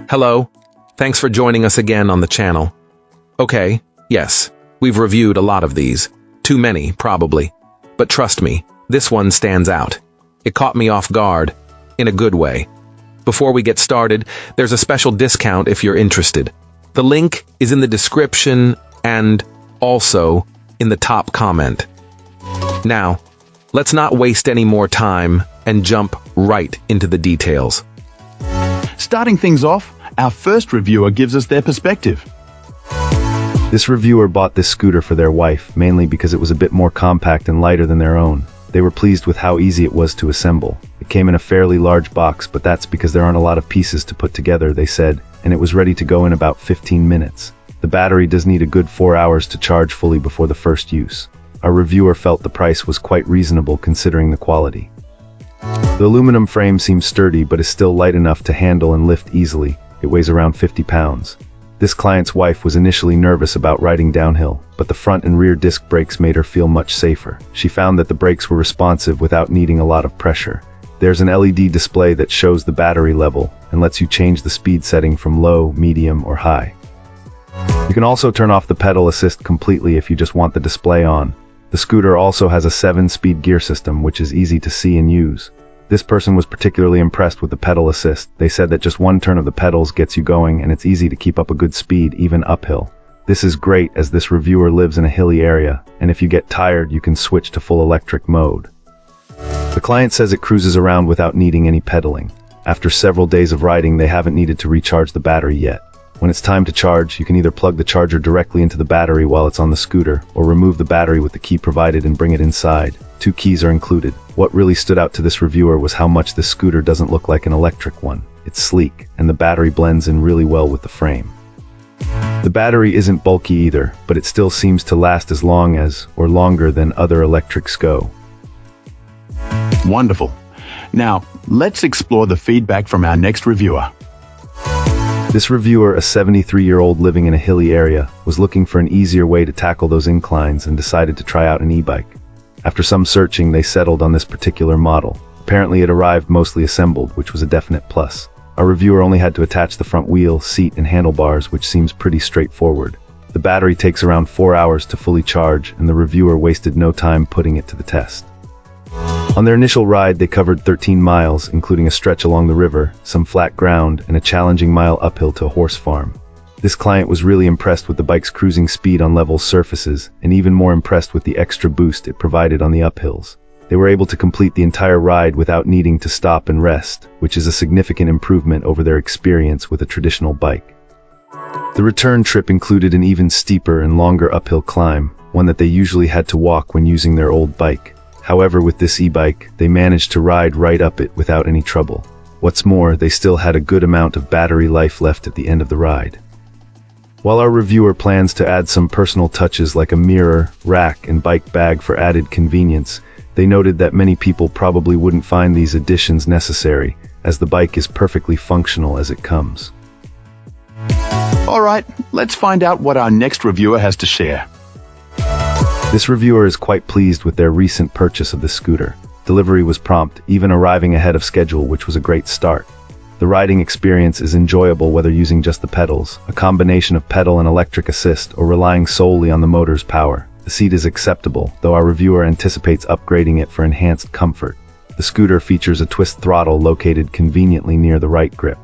Hello, thanks for joining us again on the channel. Okay, yes, we've reviewed a lot of these. Too many, probably. But trust me, this one stands out. It caught me off guard, in a good way. Before we get started, there's a special discount if you're interested. The link is in the description and also in the top comment. Now, let's not waste any more time and jump right into the details. Starting things off, our first reviewer gives us their perspective. This reviewer bought this scooter for their wife, mainly because it was a bit more compact and lighter than their own. They were pleased with how easy it was to assemble. It came in a fairly large box, but that's because there aren't a lot of pieces to put together, they said, and it was ready to go in about 15 minutes. The battery does need a good 4 hours to charge fully before the first use. Our reviewer felt the price was quite reasonable considering the quality. The aluminum frame seems sturdy but is still light enough to handle and lift easily. It weighs around 50 pounds. This client's wife was initially nervous about riding downhill, but the front and rear disc brakes made her feel much safer. She found that the brakes were responsive without needing a lot of pressure. There's an LED display that shows the battery level and lets you change the speed setting from low, medium, or high. You can also turn off the pedal assist completely if you just want the display on. The scooter also has a 7-speed gear system, which is easy to see and use. This person was particularly impressed with the pedal assist. They said that just one turn of the pedals gets you going and it's easy to keep up a good speed, even uphill. This is great as this reviewer lives in a hilly area, and if you get tired, you can switch to full electric mode. The client says it cruises around without needing any pedaling. After several days of riding, they haven't needed to recharge the battery yet. When it's time to charge, you can either plug the charger directly into the battery while it's on the scooter, or remove the battery with the key provided and bring it inside. 2 keys are included. What really stood out to this reviewer was how much this scooter doesn't look like an electric one. It's sleek, and the battery blends in really well with the frame. The battery isn't bulky either, but it still seems to last as long as, or longer than, other electrics go. Wonderful. Now, let's explore the feedback from our next reviewer. This reviewer, a 73-year-old living in a hilly area, was looking for an easier way to tackle those inclines and decided to try out an e-bike. After some searching, they settled on this particular model. Apparently it arrived mostly assembled, which was a definite plus. Our reviewer only had to attach the front wheel, seat, and handlebars, which seems pretty straightforward. The battery takes around 4 hours to fully charge, and the reviewer wasted no time putting it to the test. On their initial ride, they covered 13 miles, including a stretch along the river, some flat ground, and a challenging mile uphill to a horse farm. This client was really impressed with the bike's cruising speed on level surfaces, and even more impressed with the extra boost it provided on the uphills. They were able to complete the entire ride without needing to stop and rest, which is a significant improvement over their experience with a traditional bike. The return trip included an even steeper and longer uphill climb, one that they usually had to walk when using their old bike. However, with this e-bike, they managed to ride right up it without any trouble. What's more, they still had a good amount of battery life left at the end of the ride. While our reviewer plans to add some personal touches like a mirror, rack, and bike bag for added convenience, they noted that many people probably wouldn't find these additions necessary, as the bike is perfectly functional as it comes. Alright, let's find out what our next reviewer has to share. This reviewer is quite pleased with their recent purchase of the scooter. Delivery was prompt, even arriving ahead of schedule, which was a great start. The riding experience is enjoyable whether using just the pedals, a combination of pedal and electric assist, or relying solely on the motor's power. The seat is acceptable, though our reviewer anticipates upgrading it for enhanced comfort. The scooter features a twist throttle located conveniently near the right grip.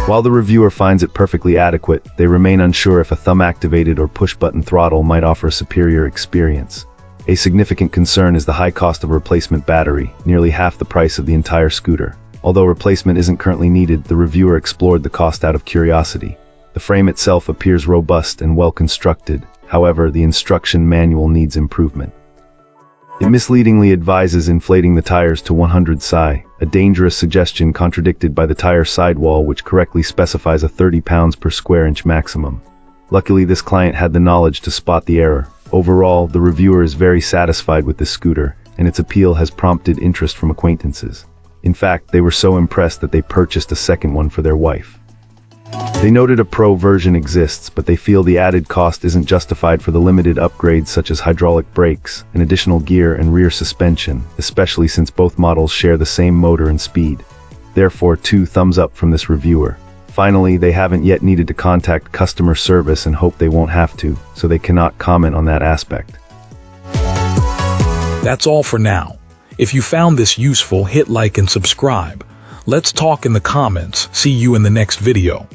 While the reviewer finds it perfectly adequate, they remain unsure if a thumb-activated or push-button throttle might offer a superior experience. A significant concern is the high cost of a replacement battery, nearly half the price of the entire scooter. Although replacement isn't currently needed, the reviewer explored the cost out of curiosity. The frame itself appears robust and well constructed, however, the instruction manual needs improvement. It misleadingly advises inflating the tires to 100 psi, a dangerous suggestion contradicted by the tire sidewall, which correctly specifies a 30 pounds per square inch maximum. Luckily, this client had the knowledge to spot the error. Overall, the reviewer is very satisfied with this scooter, and its appeal has prompted interest from acquaintances. In fact, they were so impressed that they purchased a second one for their wife. They noted a Pro version exists, but they feel the added cost isn't justified for the limited upgrades such as hydraulic brakes, an additional gear, and rear suspension, especially since both models share the same motor and speed. Therefore, 2 thumbs up from this reviewer. Finally, they haven't yet needed to contact customer service and hope they won't have to, so they cannot comment on that aspect. That's all for now. If you found this useful, hit like and subscribe. Let's talk in the comments. See you in the next video.